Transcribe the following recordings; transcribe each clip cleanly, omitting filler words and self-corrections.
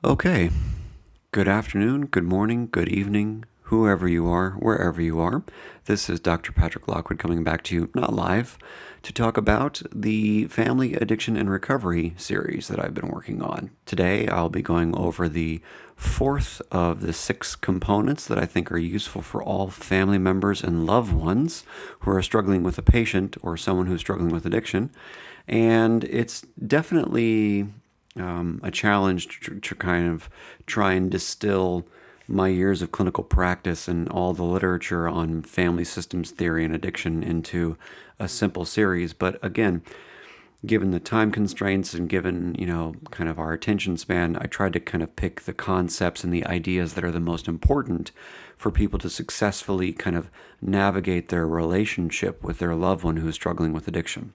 Okay, good afternoon, good morning, good evening, whoever you are, wherever you are. This is Dr. Patrick Lockwood coming back to you, not live, to talk about the Family Addiction and Recovery series that I've been working on. Today, I'll be going over the fourth of the 6 components that I think are useful for all family members and loved ones who are struggling with a patient or someone who's struggling with addiction. And it's definitely a challenge to kind of try and distill my years of clinical practice and all the literature on family systems theory and addiction into a simple series. But again, given the time constraints and given, kind of our attention span, I tried to kind of pick the concepts and the ideas that are the most important for people to successfully kind of navigate their relationship with their loved one who's struggling with addiction.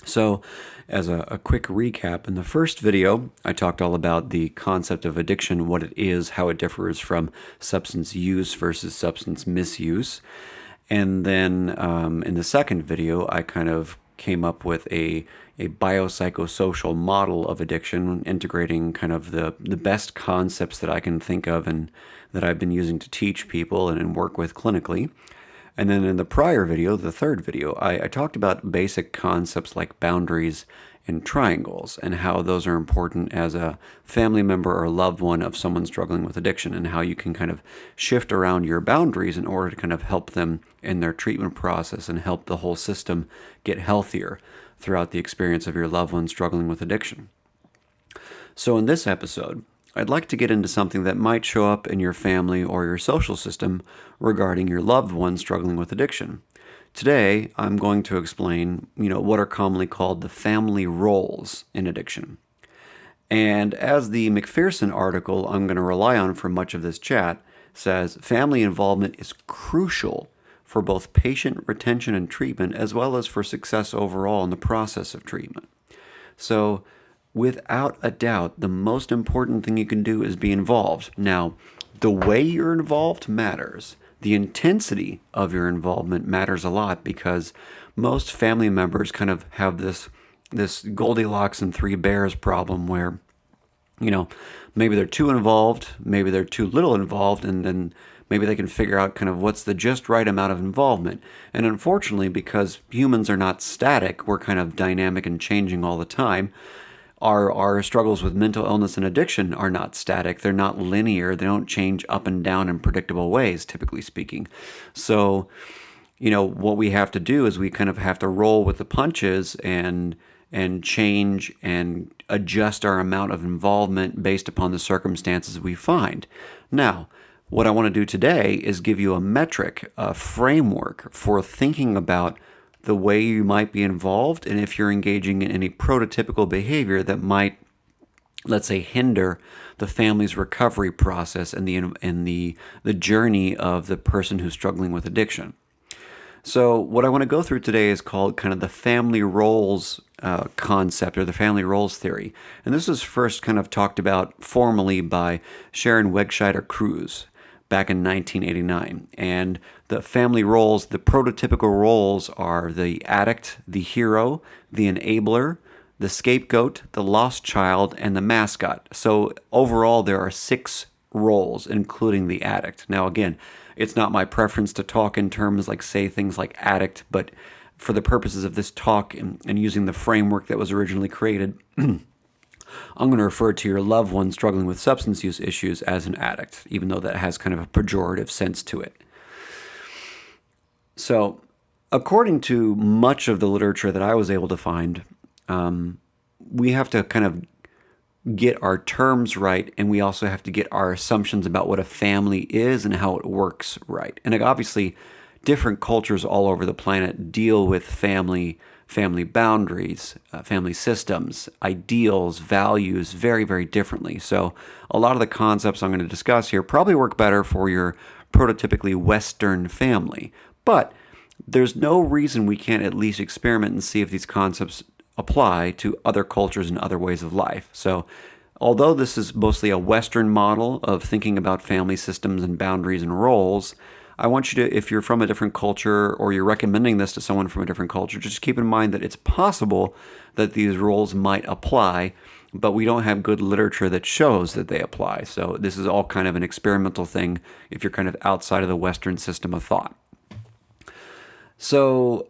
So, as a quick recap, in the first video, I talked all about the concept of addiction, what it is, how it differs from substance use versus substance misuse. And then in the second video, I kind of came up with a biopsychosocial model of addiction, integrating kind of the best concepts that I can think of and that I've been using to teach people and work with clinically. And then in the prior video, the third video, I talked about basic concepts like boundaries and triangles and how those are important as a family member or loved one of someone struggling with addiction, and how you can kind of shift around your boundaries in order to kind of help them in their treatment process and help the whole system get healthier throughout the experience of your loved one struggling with addiction. So in this episode, I'd like to get into something that might show up in your family or your social system regarding your loved one struggling with addiction. Today, I'm going to explain, what are commonly called the family roles in addiction. And as the McPherson article I'm going to rely on for much of this chat says, family involvement is crucial for both patient retention and treatment, as well as for success overall in the process of treatment. So, without a doubt, the most important thing you can do is be involved. Now, the way you're involved matters. The intensity of your involvement matters a lot, because most family members kind of have this Goldilocks and Three Bears problem where, maybe they're too involved, maybe they're too little involved, and then maybe they can figure out kind of what's the just right amount of involvement. And unfortunately, because humans are not static, we're kind of dynamic and changing all the time. Our struggles with mental illness and addiction are not static. They're not linear. They don't change up and down in predictable ways, typically speaking. So, what we have to do is we kind of have to roll with the punches and change and adjust our amount of involvement based upon the circumstances we find. Now, what I want to do today is give you a metric, a framework for thinking about the way you might be involved, and if you're engaging in any prototypical behavior that might, let's say, hinder the family's recovery process and the journey of the person who's struggling with addiction. So what I want to go through today is called kind of the family roles concept, or the family roles theory. And this was first kind of talked about formally by Sharon Wegscheider-Cruz back in 1989. And the family roles, the prototypical roles, are the addict, the hero, the enabler, the scapegoat, the lost child, and the mascot. So overall, there are 6 roles, including the addict. Now, again, it's not my preference to talk in terms like, say, things like addict, but for the purposes of this talk and using the framework that was originally created, I'm going to refer to your loved one struggling with substance use issues as an addict, even though that has kind of a pejorative sense to it. So, according to much of the literature that I was able to find, we have to kind of get our terms right, and we also have to get our assumptions about what a family is and how it works right. And obviously, different cultures all over the planet deal with family boundaries, family systems, ideals, values very, very differently. So a lot of the concepts I'm going to discuss here probably work better for your prototypically Western family. But there's no reason we can't at least experiment and see if these concepts apply to other cultures and other ways of life. So although this is mostly a Western model of thinking about family systems and boundaries and roles, I want you to, if you're from a different culture or you're recommending this to someone from a different culture, just keep in mind that it's possible that these roles might apply but we don't have good literature that shows that they apply. So this is all kind of an experimental thing if you're kind of outside of the Western system of thought. So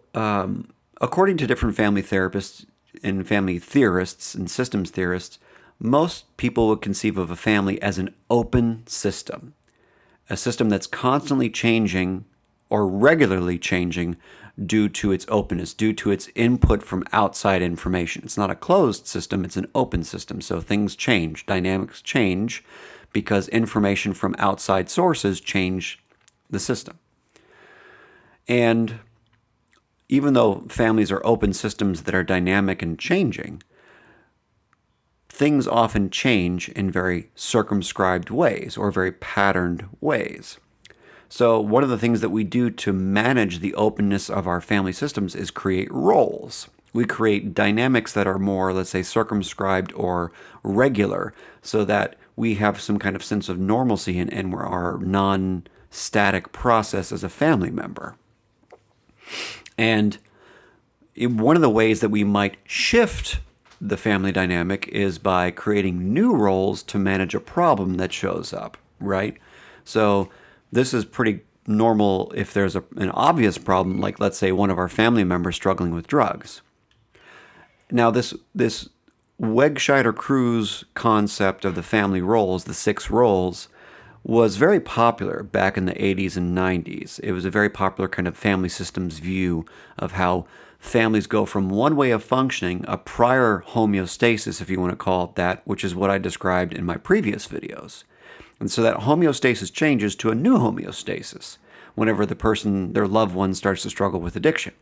according to different family therapists and family theorists and systems theorists, most people would conceive of a family as an open system, a system that's constantly changing or regularly changing due to its openness, due to its input from outside information. It's not a closed system, it's an open system. So things change, dynamics change because information from outside sources change the system. And even though families are open systems that are dynamic and changing, things often change in very circumscribed ways or very patterned ways. So one of the things that we do to manage the openness of our family systems is create roles. We create dynamics that are more, let's say, circumscribed or regular, so that we have some kind of sense of normalcy in our non-static process as a family member. And one of the ways that we might shift the family dynamic is by creating new roles to manage a problem that shows up, right? So this is pretty normal if there's an obvious problem, like let's say one of our family members struggling with drugs. Now this Wegscheider-Cruz concept of the family roles, the 6 roles, was very popular back in the 80s and 90s. It was a very popular kind of family systems view of how families go from one way of functioning, a prior homeostasis, if you want to call it that, which is what I described in my previous videos. And so that homeostasis changes to a new homeostasis whenever the person, their loved one, starts to struggle with addiction.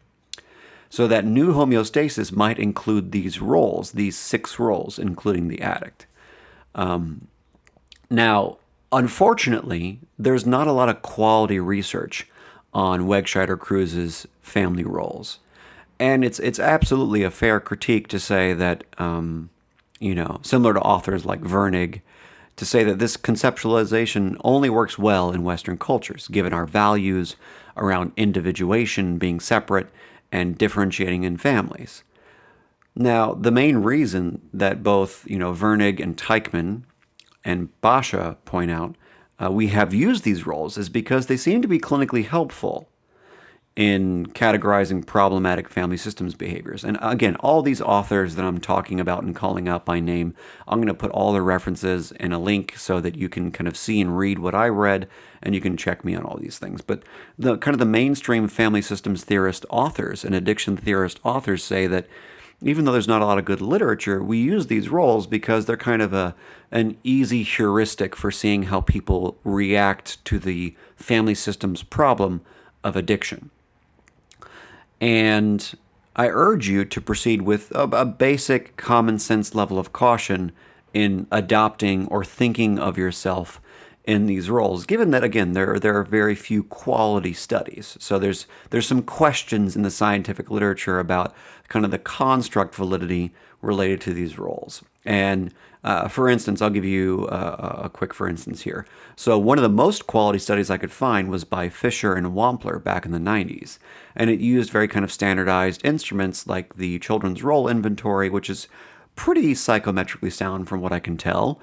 So that new homeostasis might include these roles, these 6 roles, including the addict. Now, unfortunately, there's not a lot of quality research on Wegscheider-Cruz's family roles. And it's absolutely a fair critique to say that, similar to authors like Vernig, to say that this conceptualization only works well in Western cultures, given our values around individuation, being separate, and differentiating in families. Now, the main reason that both, Vernig and Teichmann and Basha point out we have used these roles is because they seem to be clinically helpful in categorizing problematic family systems behaviors. And again, all these authors that I'm talking about and calling out by name, I'm going to put all their references in a link so that you can kind of see and read what I read, and you can check me on all these things. But the kind of the mainstream family systems theorist authors and addiction theorist authors say that even though there's not a lot of good literature, we use these roles because they're kind of an easy heuristic for seeing how people react to the family systems problem of addiction. And I urge you to proceed with a basic common sense level of caution in adopting or thinking of yourself in these roles, given that, again, there are very few quality studies. So there's some questions in the scientific literature about kind of the construct validity related to these roles. And for instance, I'll give you a quick for instance here. So one of the most quality studies I could find was by Fischer and Wampler back in the 90s. And it used very kind of standardized instruments like the Children's Role Inventory, which is pretty psychometrically sound from what I can tell.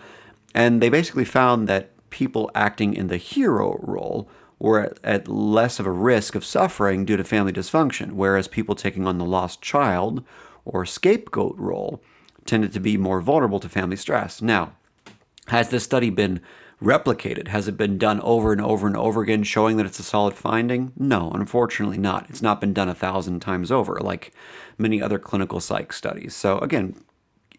And they basically found that people acting in the hero role were at less of a risk of suffering due to family dysfunction, whereas people taking on the lost child or scapegoat role tended to be more vulnerable to family stress. Now, has this study been replicated? Has it been done over and over and over again, showing that it's a solid finding? No, unfortunately not. It's not been done 1,000 times over, like many other clinical psych studies. So again,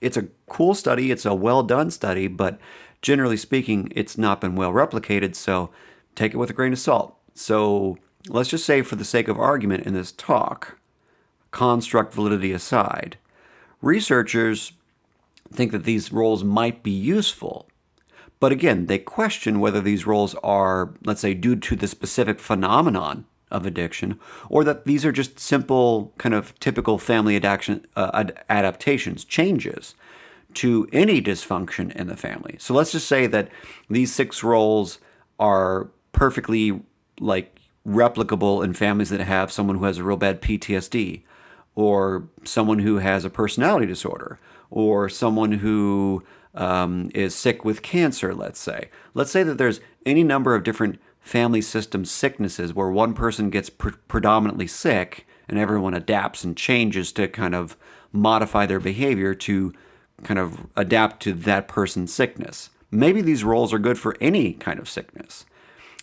it's a cool study, it's a well-done study, but generally speaking, it's not been well replicated, so take it with a grain of salt. So let's just say, for the sake of argument in this talk, construct validity aside, researchers think that these roles might be useful. But again, they question whether these roles are, let's say, due to the specific phenomenon of addiction, or that these are just simple, kind of typical family adaptations, changes to any dysfunction in the family. So let's just say that these 6 roles are perfectly replicable in families that have someone who has a real bad PTSD, or someone who has a personality disorder, or someone who is sick with cancer, let's say. Let's say that there's any number of different family system sicknesses where one person gets predominantly sick and everyone adapts and changes to kind of modify their behavior to kind of adapt to that person's sickness. Maybe these roles are good for any kind of sickness.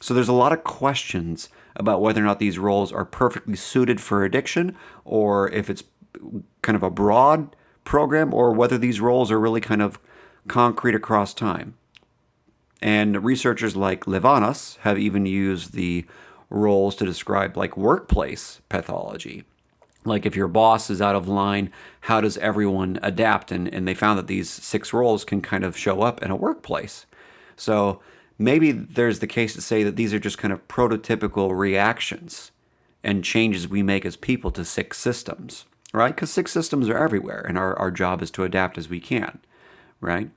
So there's a lot of questions about whether or not these roles are perfectly suited for addiction, or if it's kind of a broad program, or whether these roles are really kind of concrete across time. And researchers like Levanas have even used the roles to describe like workplace pathology. Like if your boss is out of line, how does everyone adapt? And they found that these 6 roles can kind of show up in a workplace. So maybe there's the case to say that these are just kind of prototypical reactions and changes we make as people to sick systems, right? Because sick systems are everywhere, and our job is to adapt as we can, right?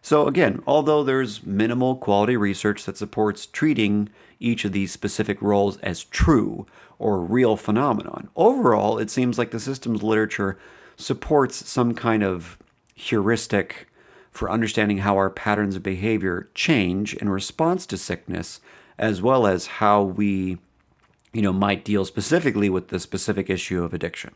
So again, although there's minimal quality research that supports treating each of these specific roles as true or real phenomenon, overall it seems like the systems literature supports some kind of heuristic for understanding how our patterns of behavior change in response to sickness, as well as how we, might deal specifically with the specific issue of addiction.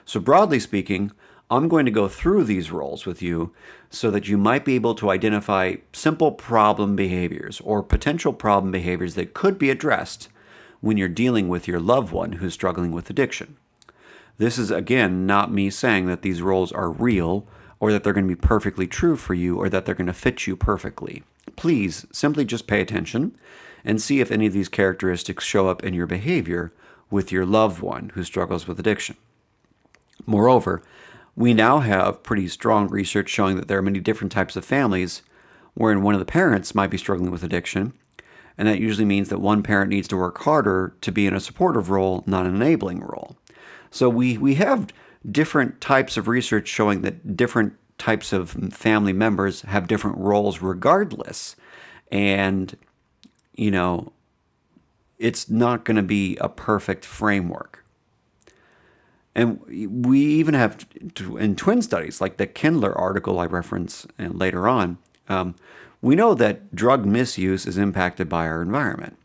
So broadly speaking, I'm going to go through these roles with you so that you might be able to identify simple problem behaviors or potential problem behaviors that could be addressed when you're dealing with your loved one who's struggling with addiction. This is, again, not me saying that these roles are real or that they're going to be perfectly true for you or that they're going to fit you perfectly. Please simply just pay attention and see if any of these characteristics show up in your behavior with your loved one who struggles with addiction. Moreover, we now have pretty strong research showing that there are many different types of families wherein one of the parents might be struggling with addiction, and that usually means that one parent needs to work harder to be in a supportive role, not an enabling role. So we have different types of research showing that different types of family members have different roles regardless, and, it's not going to be a perfect framework. And we even have, in twin studies, like the Kindler article I reference later on, we know that drug misuse is impacted by our environment.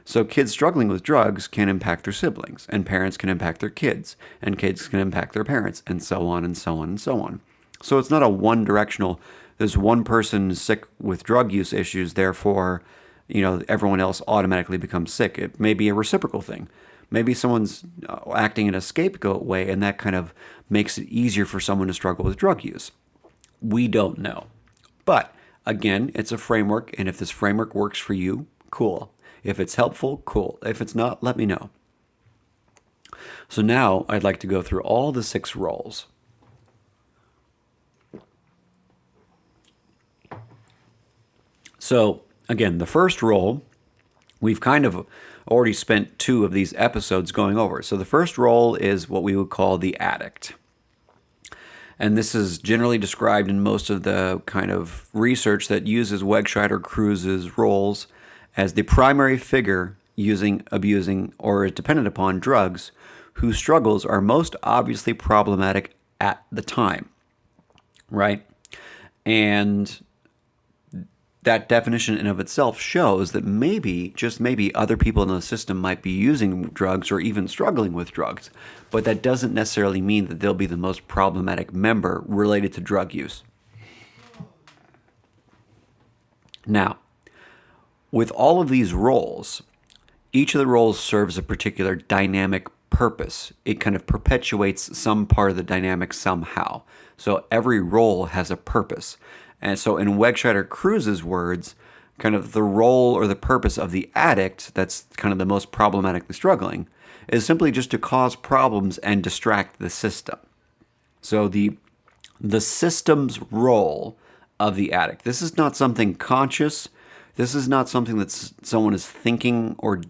So kids struggling with drugs can impact their siblings, and parents can impact their kids, and kids can impact their parents, and so on and so on and so on. So it's not a one-directional, there's one person sick with drug use issues, therefore, everyone else automatically becomes sick. It may be a reciprocal thing. Maybe someone's acting in a scapegoat way, and that kind of makes it easier for someone to struggle with drug use. We don't know. But again, it's a framework, and if this framework works for you, cool. If it's helpful, cool. If it's not, let me know. So now I'd like to go through all the 6 roles. So again, the first role, we've kind of already spent 2 of these episodes going over. So the first role is what we would call the addict. And this is generally described in most of the kind of research that uses Wegscheider-Kruz's roles as the primary figure abusing, or is dependent upon drugs, whose struggles are most obviously problematic at the time, right? And that definition in of itself shows that maybe, just maybe, other people in the system might be using drugs or even struggling with drugs, but that doesn't necessarily mean that they'll be the most problematic member related to drug use. Now, with all of these roles, each of the roles serves a particular dynamic purpose. It kind of perpetuates some part of the dynamic somehow. So every role has a purpose. And so in Wegscheider-Kruz's words, kind of the role or the purpose of the addict, that's kind of the most problematically struggling, is simply just to cause problems and distract the system. So the system's role of the addict, this is not something conscious. This is not something that someone is thinking or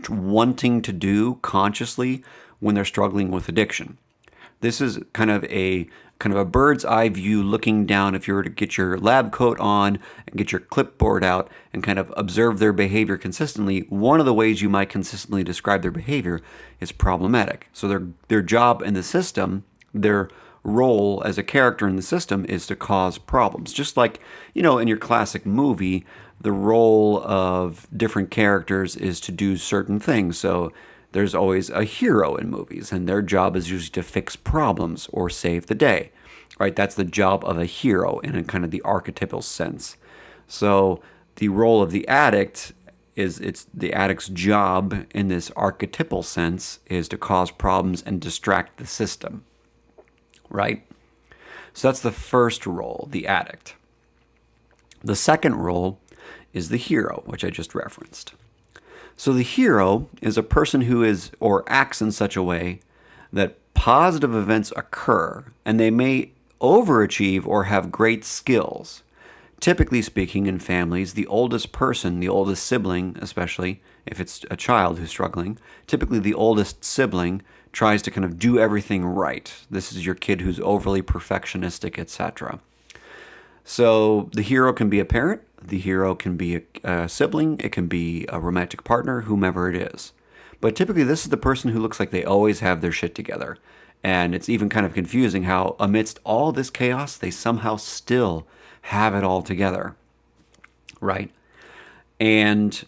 wanting to do consciously when they're struggling with addiction. This is kind of a bird's eye view looking down. If you were to get your lab coat on and get your clipboard out and kind of observe their behavior consistently, one of the ways you might consistently describe their behavior is problematic. So their job in the system, their role as a character in the system is to cause problems. Just like, in your classic movie, the role of different characters is to do certain things. So there's always a hero in movies, and their job is usually to fix problems or save the day, right? That's the job of a hero in a kind of the archetypal sense. So the role of the addict it's the addict's job in this archetypal sense is to cause problems and distract the system, right? So that's the first role, the addict. The second role is the hero, which I just referenced. So the hero is a person who is or acts in such a way that positive events occur, and they may overachieve or have great skills. Typically speaking, in families, the oldest person, the oldest sibling, especially if it's a child who's struggling, typically the oldest sibling tries to kind of do everything right. This is your kid who's overly perfectionistic, etc. So the hero can be a parent, the hero can be a sibling, it can be a romantic partner, whomever it is. But typically this is the person who looks like they always have their shit together. And it's even kind of confusing how amidst all this chaos, they somehow still have it all together, right? And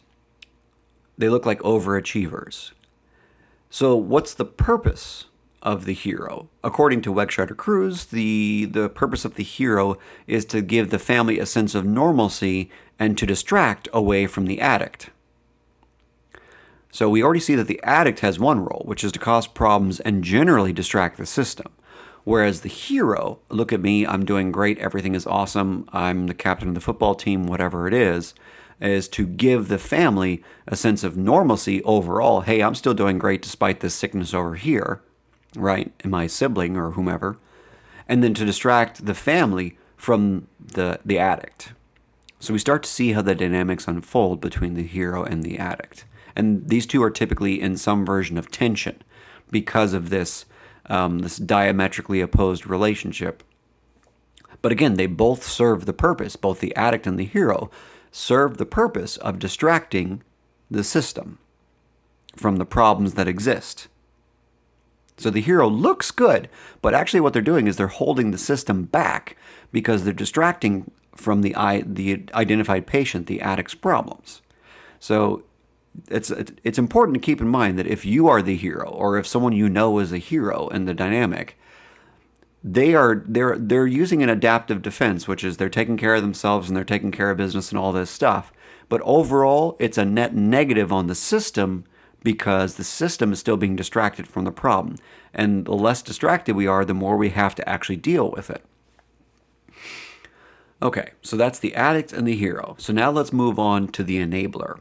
they look like overachievers. So what's the purpose of the hero? According to Wegscheider-Cruz, the purpose of the hero is to give the family a sense of normalcy and to distract away from the addict. So we already see that the addict has one role, which is to cause problems and generally distract the system. Whereas the hero, look at me, I'm doing great, everything is awesome, I'm the captain of the football team, whatever it is to give the family a sense of normalcy overall. Hey, I'm still doing great despite this sickness over here, right, and my sibling or whomever. And then to distract the family from the addict. So we start to see how the dynamics unfold between the hero and the addict. And these two are typically in some version of tension because of this diametrically opposed relationship. But again, they both serve the purpose, both the addict and the hero serve the purpose of distracting the system from the problems that exist. So the hero looks good, but actually what they're doing is they're holding the system back because they're distracting from the identified patient, the addict's problems. So it's important to keep in mind that if you are the hero, or if someone you know is a hero in the dynamic, they're using an adaptive defense, which is they're taking care of themselves and they're taking care of business and all this stuff. But overall, it's a net negative on the system because the system is still being distracted from the problem. And the less distracted we are, the more we have to actually deal with it. Okay, so that's the addict and the hero. So now let's move on to the enabler.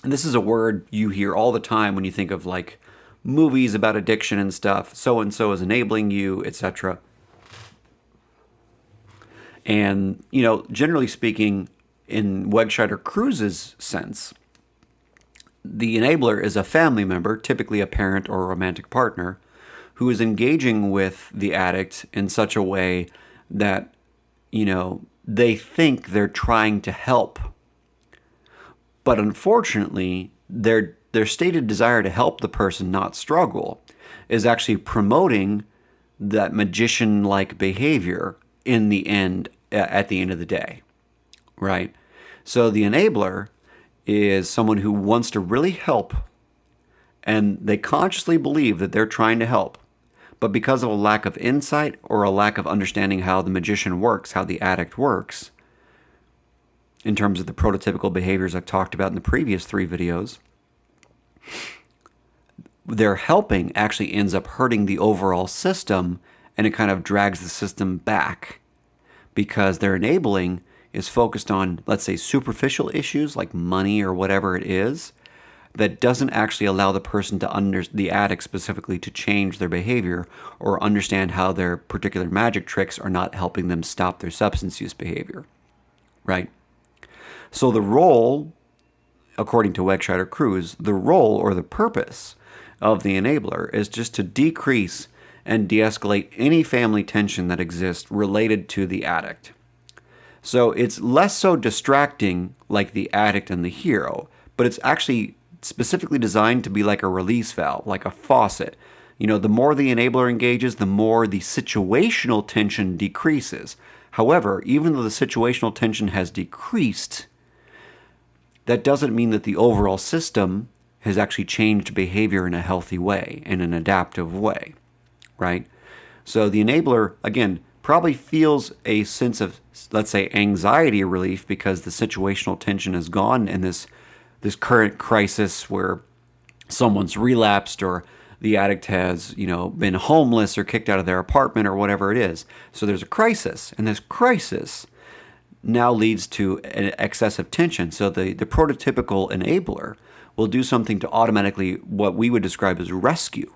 And this is a word you hear all the time when you think of like movies about addiction and stuff. So-and-so is enabling you, etc. And, generally speaking, in Wegscheider-Cruz's sense, the enabler is a family member, typically a parent or a romantic partner, who is engaging with the addict in such a way that, they think they're trying to help. But unfortunately, their stated desire to help the person not struggle is actually promoting that magician-like behavior in the end, at the end of the day, right? So the enabler is someone who wants to really help, and they consciously believe that they're trying to help. But because of a lack of insight or a lack of understanding how the magician works, how the addict works, in terms of the prototypical behaviors I've talked about in the previous 3 videos, their helping actually ends up hurting the overall system, and it kind of drags the system back because their enabling is focused on, let's say, superficial issues like money or whatever it is, that doesn't actually allow the person the addict specifically, to change their behavior or understand how their particular magic tricks are not helping them stop their substance use behavior, right? So the role, according to Wegscheider-Cruz, the role or the purpose of the enabler is just to decrease and de-escalate any family tension that exists related to the addict. So it's less so distracting like the addict and the hero, but it's actually specifically designed to be like a release valve, like a faucet, The more the enabler engages, the more the situational tension decreases. However, even though the situational tension has decreased, that doesn't mean that the overall system has actually changed behavior in a healthy way, in an adaptive way, right? So the enabler, again, probably feels a sense of, let's say, anxiety relief because the situational tension is gone in this current crisis where someone's relapsed or the addict has, been homeless or kicked out of their apartment or whatever it is. So there's a crisis, and this crisis now leads to an excessive tension. So the prototypical enabler will do something to automatically, what we would describe as rescue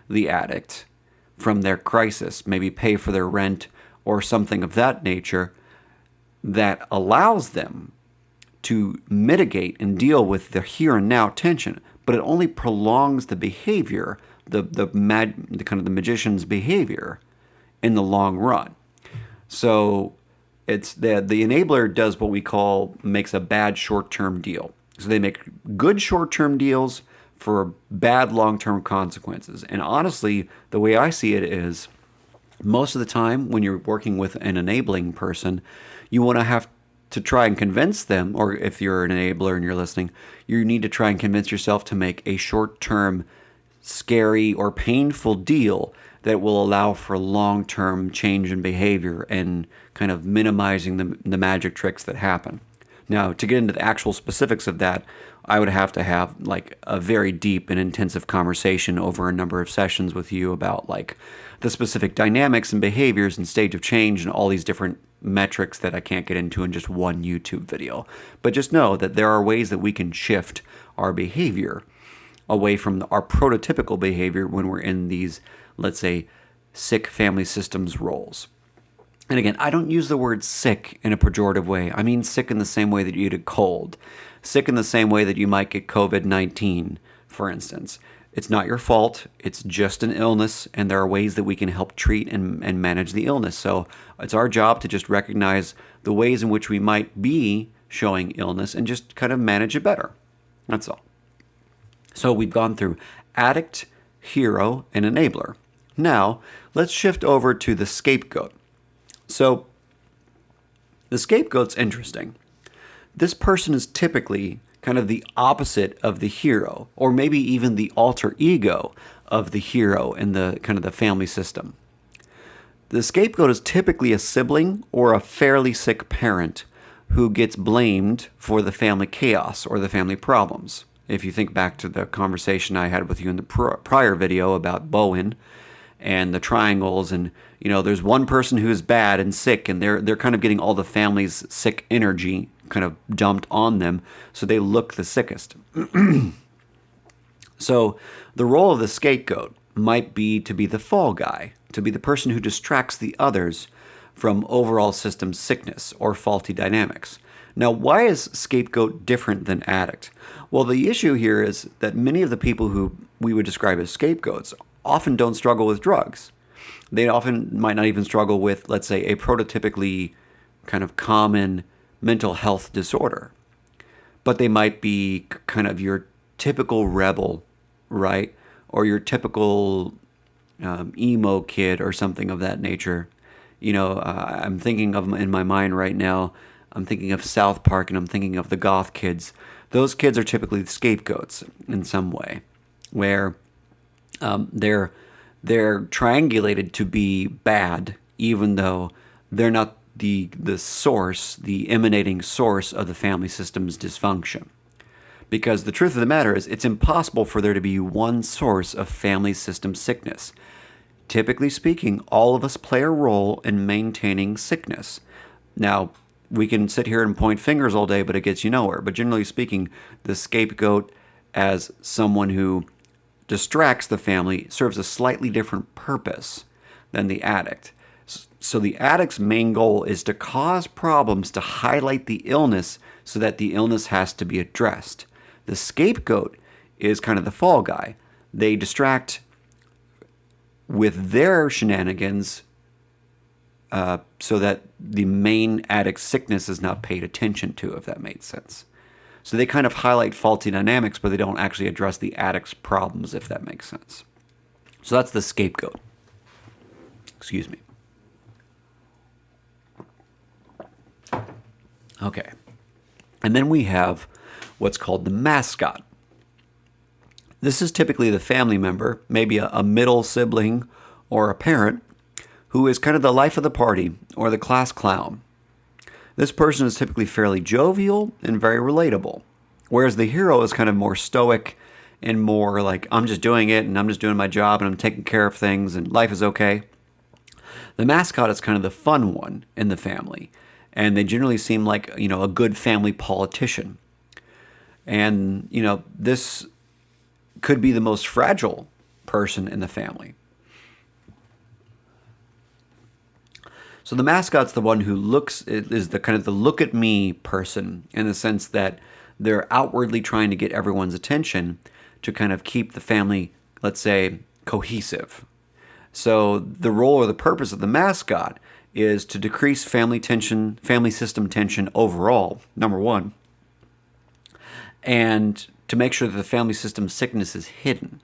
the addict from their crisis, maybe pay for their rent or something of that nature that allows them to mitigate and deal with the here and now tension, but it only prolongs the behavior, the kind of the magician's behavior in the long run. So it's the enabler does what we call makes a bad short-term deal. So they make good short-term deals for bad long-term consequences. And honestly, the way I see it is most of the time when you're working with an enabling person, you want to have to try and convince them, or if you're an enabler and you're listening, you need to try and convince yourself to make a short-term, scary or painful deal that will allow for long-term change in behavior and kind of minimizing the magic tricks that happen. Now, to get into the actual specifics of that, I would have to have like a very deep and intensive conversation over a number of sessions with you about like the specific dynamics and behaviors and stage of change and all these different metrics that I can't get into in just one YouTube video. But just know that there are ways that we can shift our behavior away from our prototypical behavior when we're in these, let's say, sick family systems roles. And again, I don't use the word sick in a pejorative way. I mean sick in the same way that you get a cold. Sick in the same way that you might get COVID-19, for instance. It's not your fault. It's just an illness, and there are ways that we can help treat and manage the illness. So it's our job to just recognize the ways in which we might be showing illness and just kind of manage it better. That's all. So we've gone through addict, hero, and enabler. Now, let's shift over to the scapegoat. So the scapegoat's interesting. This person is typically kind of the opposite of the hero, or maybe even the alter ego of the hero in the kind of the family system. The scapegoat is typically a sibling or a fairly sick parent who gets blamed for the family chaos or the family problems. If you think back to the conversation I had with you in the prior video about Bowen and the triangles, and there's one person who is bad and sick, and they're kind of getting all the family's sick energy kind of dumped on them, so they look the sickest. So the role of the scapegoat might be to be the fall guy, to be the person who distracts the others from overall system sickness or faulty dynamics. Now, why is scapegoat different than addict? Well, the issue here is that many of the people who we would describe as scapegoats often don't struggle with drugs. They often might not even struggle with, let's say, a prototypically kind of common mental health disorder. But they might be kind of your typical rebel, right? Or your typical emo kid or something of that nature. I'm thinking of, in my mind right now, I'm thinking of South Park, and I'm thinking of the goth kids. Those kids are typically the scapegoats in some way, where they're triangulated to be bad, even though they're not the source, the emanating source of the family system's dysfunction. Because the truth of the matter is, it's impossible for there to be one source of family system sickness. Typically speaking, all of us play a role in maintaining sickness. Now, we can sit here and point fingers all day, but it gets you nowhere. But generally speaking, the scapegoat, as someone who distracts the family, serves a slightly different purpose than the addict. So the addict's main goal is to cause problems to highlight the illness so that the illness has to be addressed. The scapegoat is kind of the fall guy. They distract with their shenanigans so that the main addict's sickness is not paid attention to, if that made sense. So they kind of highlight faulty dynamics, but they don't actually address the addict's problems, if that makes sense. So that's the scapegoat. Excuse me. Okay. And then we have what's called the mascot. This is typically the family member, maybe a middle sibling or a parent, who is kind of the life of the party or the class clown. This person is typically fairly jovial and very relatable, whereas the hero is kind of more stoic and more like, I'm just doing it and I'm just doing my job and I'm taking care of things and life is okay. The mascot is kind of the fun one in the family, and they generally seem like, a good family politician. And, this could be the most fragile person in the family. So the mascot's the one who is the kind of the look at me person, in the sense that they're outwardly trying to get everyone's attention to kind of keep the family, let's say, cohesive. So the role or the purpose of the mascot is to decrease family system tension overall, number one, and to make sure that the family system sickness is hidden.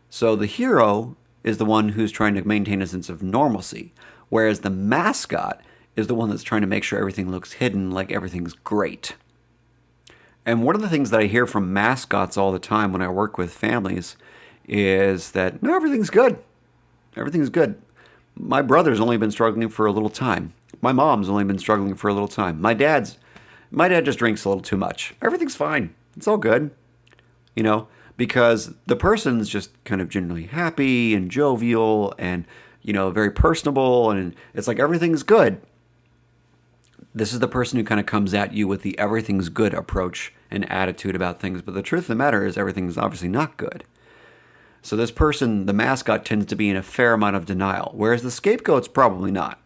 So the hero is the one who's trying to maintain a sense of normalcy, whereas the mascot is the one that's trying to make sure everything looks hidden, like everything's great. And one of the things that I hear from mascots all the time when I work with families is that, no, everything's good. Everything's good. My brother's only been struggling for a little time. My mom's only been struggling for a little time. My dad just drinks a little too much. Everything's fine. It's all good. Because the person's just kind of generally happy and jovial and, very personable, and it's like everything's good. This is the person who kind of comes at you with the everything's good approach and attitude about things. But the truth of the matter is everything's obviously not good. So this person, the mascot, tends to be in a fair amount of denial, whereas the scapegoat's probably not.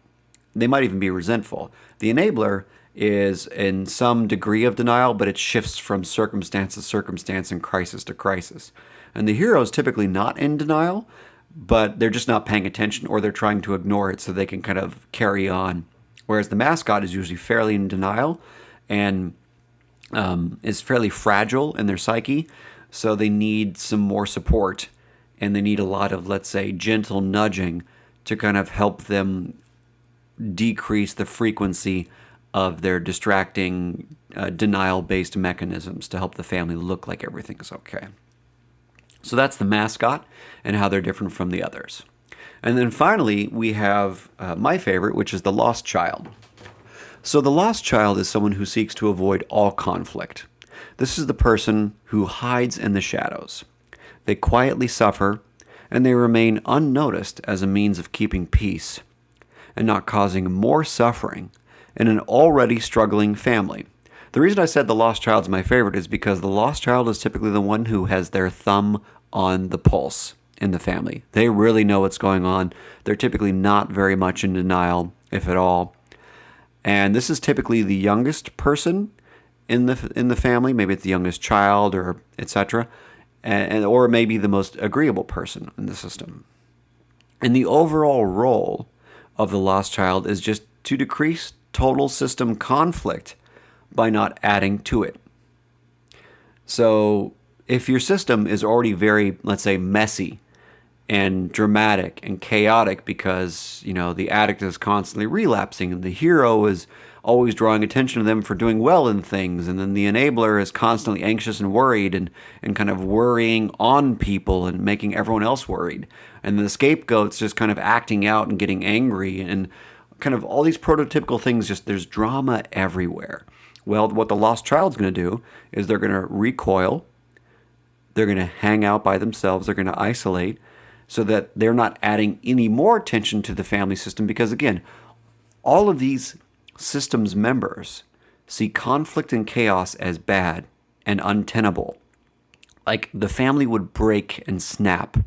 They might even be resentful. The enabler is in some degree of denial, but it shifts from circumstance to circumstance and crisis to crisis. And the hero is typically not in denial, but they're just not paying attention, or they're trying to ignore it so they can kind of carry on. Whereas the mascot is usually fairly in denial and is fairly fragile in their psyche, so they need some more support. And they need a lot of, let's say, gentle nudging to kind of help them decrease the frequency of their distracting, denial-based mechanisms to help the family look like everything is okay. So that's the mascot and how they're different from the others. And then finally, we have my favorite, which is the lost child. So the lost child is someone who seeks to avoid all conflict. This is the person who hides in the shadows. They quietly suffer, and they remain unnoticed as a means of keeping peace and not causing more suffering in an already struggling family. The reason I said the lost child is my favorite is because the lost child is typically the one who has their thumb on the pulse in the family. They really know what's going on. They're typically not very much in denial, if at all. And this is typically the youngest person in the family. Maybe it's the youngest child, or etc., or maybe the most agreeable person in the system. And the overall role of the lost child is just to decrease total system conflict by not adding to it. So if your system is already very, let's say, messy and dramatic and chaotic because, the addict is constantly relapsing and the hero is always drawing attention to them for doing well in things, and then the enabler is constantly anxious and worried and kind of worrying on people and making everyone else worried, and the scapegoat's just kind of acting out and getting angry, and kind of all these prototypical things, just there's drama everywhere. Well, what the lost child's going to do is they're going to recoil, they're going to hang out by themselves, they're going to isolate, so that they're not adding any more attention to the family system, because again, all of these systems members see conflict and chaos as bad and untenable. Like the family would break and snap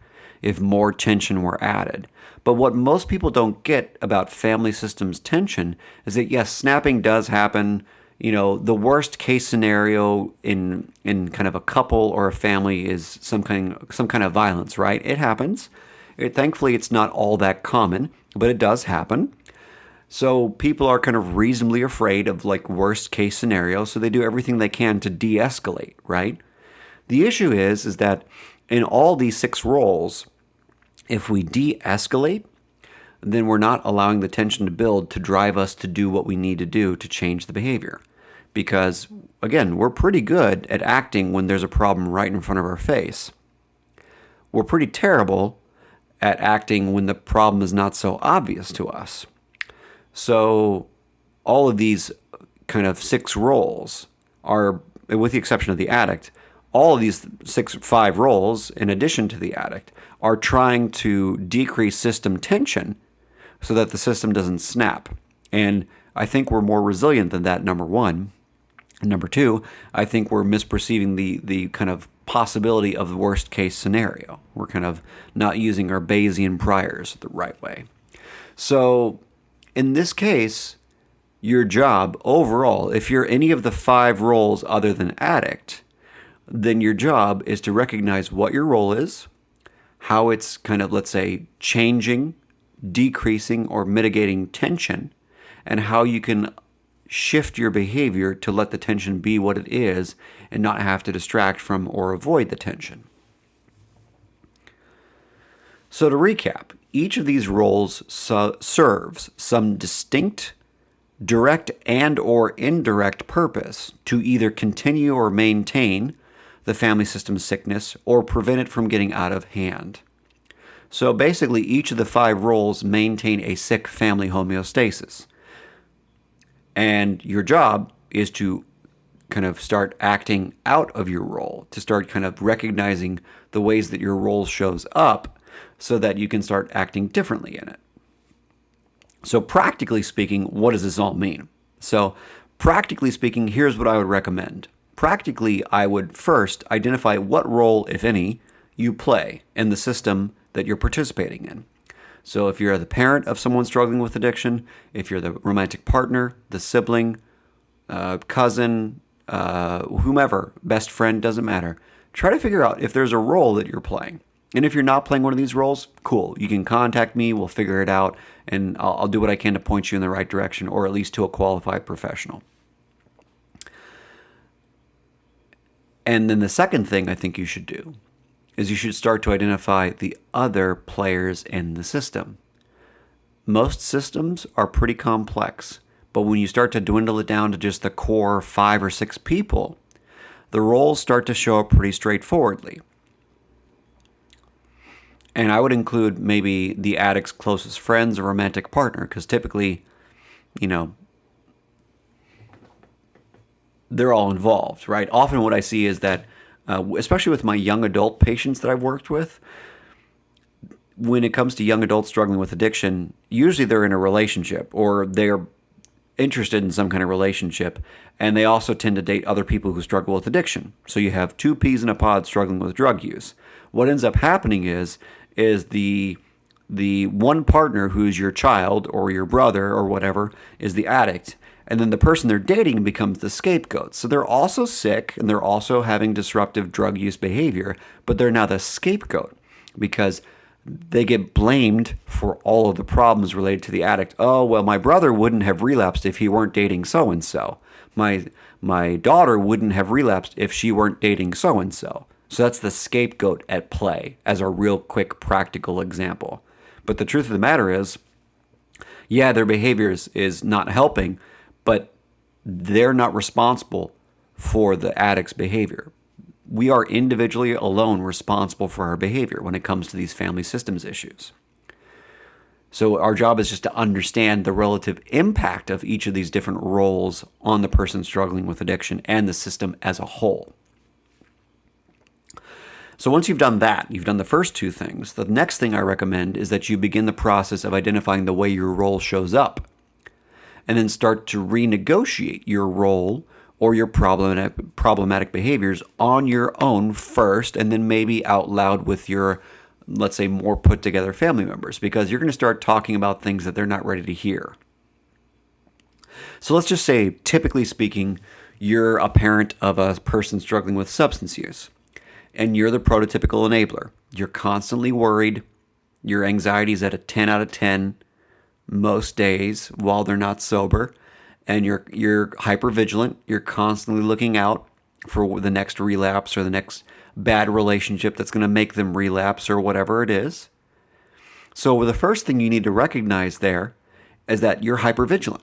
if more tension were added. But what most people don't get about family systems tension is that yes, snapping does happen. The worst case scenario in kind of a couple or a family is some kind of violence, right? It happens. Thankfully, it's not all that common, but it does happen. So people are kind of reasonably afraid of like worst case scenario, so they do everything they can to de-escalate, right? The issue is that in all these 6 roles, If we de-escalate, then we're not allowing the tension to build to drive us to do what we need to do to change the behavior. Because, again, we're pretty good at acting when there's a problem right in front of our face. We're pretty terrible at acting when the problem is not so obvious to us. So all of these kind of 6 roles are, with the exception of the addict, all of these 5 roles, in addition to the addict, are trying to decrease system tension so that the system doesn't snap. And I think we're more resilient than that, number one. And number two, I think we're misperceiving the kind of possibility of the worst case scenario. We're kind of not using our Bayesian priors the right way. So in this case, your job overall, if you're any of the 5 roles other than addict, then your job is to recognize what your role is, how it's kind of, let's say, changing, decreasing, or mitigating tension, and how you can shift your behavior to let the tension be what it is and not have to distract from or avoid the tension. So to recap, each of these roles serves some distinct, direct and or indirect purpose to either continue or maintain the family system's sickness or prevent it from getting out of hand. So basically, each of the 5 roles maintain a sick family homeostasis. And your job is to kind of start acting out of your role, to start kind of recognizing the ways that your role shows up so that you can start acting differently in it. So practically speaking, what does this all mean? So practically speaking, here's what I would recommend. Practically, I would first identify what role, if any, you play in the system that you're participating in. So if you're the parent of someone struggling with addiction, if you're the romantic partner, the sibling, cousin, whomever, best friend, doesn't matter. Try to figure out if there's a role that you're playing. And if you're not playing one of these roles, cool. You can contact me, we'll figure it out, and I'll do what I can to point you in the right direction, or at least to a qualified professional. And then the second thing I think you should do is you should start to identify the other players in the system. Most systems are pretty complex, but when you start to dwindle it down to just the core 5 or 6 people, the roles start to show up pretty straightforwardly. And I would include maybe the addict's closest friends or romantic partner, because typically, they're all involved, right? Often what I see is that, especially with my young adult patients that I've worked with, when it comes to young adults struggling with addiction, usually they're in a relationship or they're interested in some kind of relationship, and they also tend to date other people who struggle with addiction. So you have 2 peas in a pod struggling with drug use. What ends up happening is the one partner who's your child or your brother or whatever is the addict, and then the person they're dating becomes the scapegoat. So they're also sick and they're also having disruptive drug use behavior, but they're now the scapegoat because they get blamed for all of the problems related to the addict. Oh, well, my brother wouldn't have relapsed if he weren't dating so-and-so. My daughter wouldn't have relapsed if she weren't dating so-and-so. So that's the scapegoat at play as a real quick practical example. But the truth of the matter is, yeah, their behavior is not helping, but they're not responsible for the addict's behavior. We are individually alone responsible for our behavior when it comes to these family systems issues. So our job is just to understand the relative impact of each of these different roles on the person struggling with addiction and the system as a whole. So once you've done that, you've done the first 2 things, the next thing I recommend is that you begin the process of identifying the way your role shows up, and then start to renegotiate your role or your problematic behaviors on your own first, and then maybe out loud with your, let's say, more put together family members, because you're going to start talking about things that they're not ready to hear. So let's just say, typically speaking, you're a parent of a person struggling with substance use, and you're the prototypical enabler. You're constantly worried. Your anxiety is at a 10 out of 10 most days while they're not sober, and you're hypervigilant. You're constantly looking out for the next relapse or the next bad relationship that's going to make them relapse or whatever it is. So the first thing you need to recognize there is that you're hypervigilant.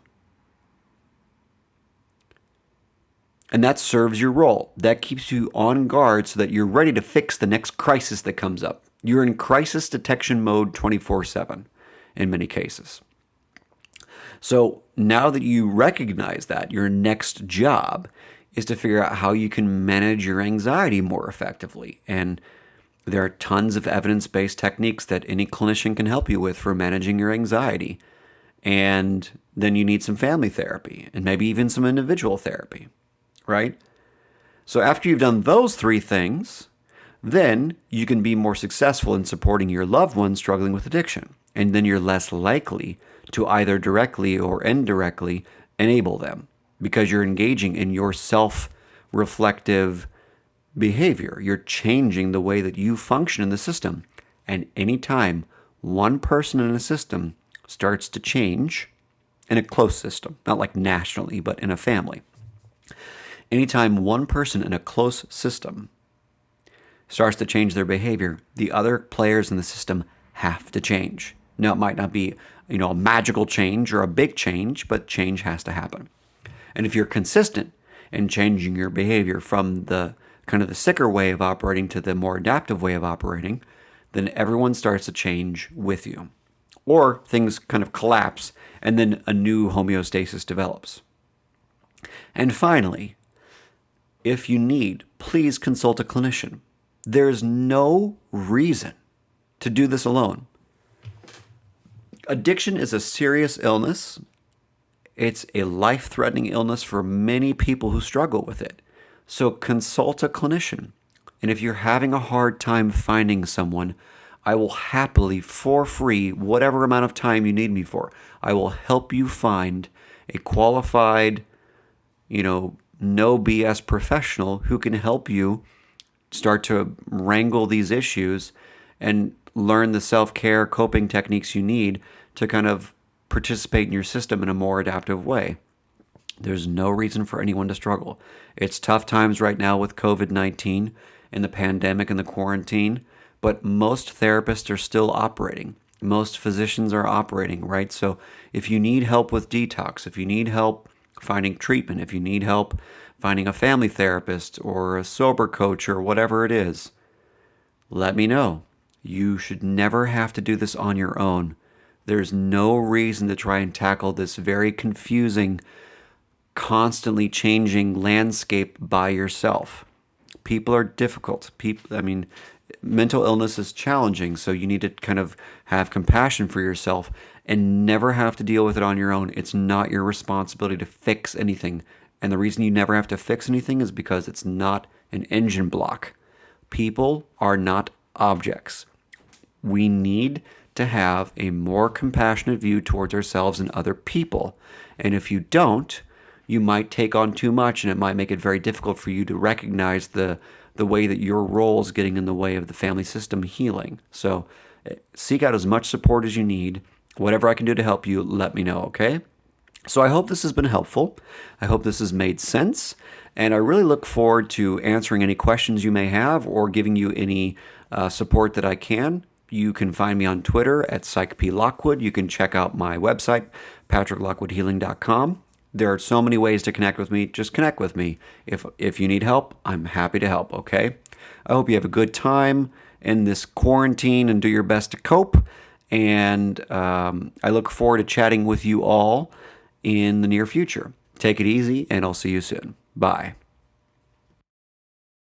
And that serves your role. That keeps you on guard so that you're ready to fix the next crisis that comes up. You're in crisis detection mode 24/7 in many cases. So now that you recognize that, your next job is to figure out how you can manage your anxiety more effectively. And there are tons of evidence-based techniques that any clinician can help you with for managing your anxiety. And then you need some family therapy and maybe even some individual therapy, right? So after you've done those three things, then you can be more successful in supporting your loved ones struggling with addiction. And then you're less likely to either directly or indirectly enable them because you're engaging in your self-reflective behavior. You're changing the way that you function in the system. And anytime one person in a system starts to change, in a close system, not like nationally, but in a family, anytime one person in a close system starts to change their behavior, the other players in the system have to change. Now, it might not be, a magical change or a big change, but change has to happen. And if you're consistent in changing your behavior from the kind of the sicker way of operating to the more adaptive way of operating, then everyone starts to change with you. Or things kind of collapse and then a new homeostasis develops. And finally, if you need, please consult a clinician. There's no reason to do this alone. Addiction is a serious illness. It's a life-threatening illness for many people who struggle with it. So consult a clinician. And if you're having a hard time finding someone, I will happily, for free, whatever amount of time you need me for, I will help you find a qualified, no BS professional who can help you start to wrangle these issues and learn the self-care coping techniques you need to kind of participate in your system in a more adaptive way. There's no reason for anyone to struggle. It's tough times right now with COVID-19 and the pandemic and the quarantine, but most therapists are still operating. Most physicians are operating, right? So if you need help with detox, if you need help finding treatment, if you need help finding a family therapist or a sober coach or whatever it is, let me know. You should never have to do this on your own. There's no reason to try and tackle this very confusing, constantly changing landscape by yourself. People are difficult. Mental illness is challenging, so you need to kind of have compassion for yourself and never have to deal with it on your own. It's not your responsibility to fix anything. And the reason you never have to fix anything is because it's not an engine block. People are not objects. We need to have a more compassionate view towards ourselves and other people. And if you don't, you might take on too much, and it might make it very difficult for you to recognize the way that your role is getting in the way of the family system healing. So seek out as much support as you need. Whatever I can do to help you, let me know, okay? So I hope this has been helpful. I hope this has made sense. And I really look forward to answering any questions you may have or giving you any support that I can. You can find me on Twitter at PsychPLockwood. You can check out my website, patricklockwoodhealing.com. There are so many ways to connect with me. Just connect with me. If you need help, I'm happy to help, okay? I hope you have a good time in this quarantine and do your best to cope. And I look forward to chatting with you all in the near future. Take it easy, and I'll see you soon. Bye.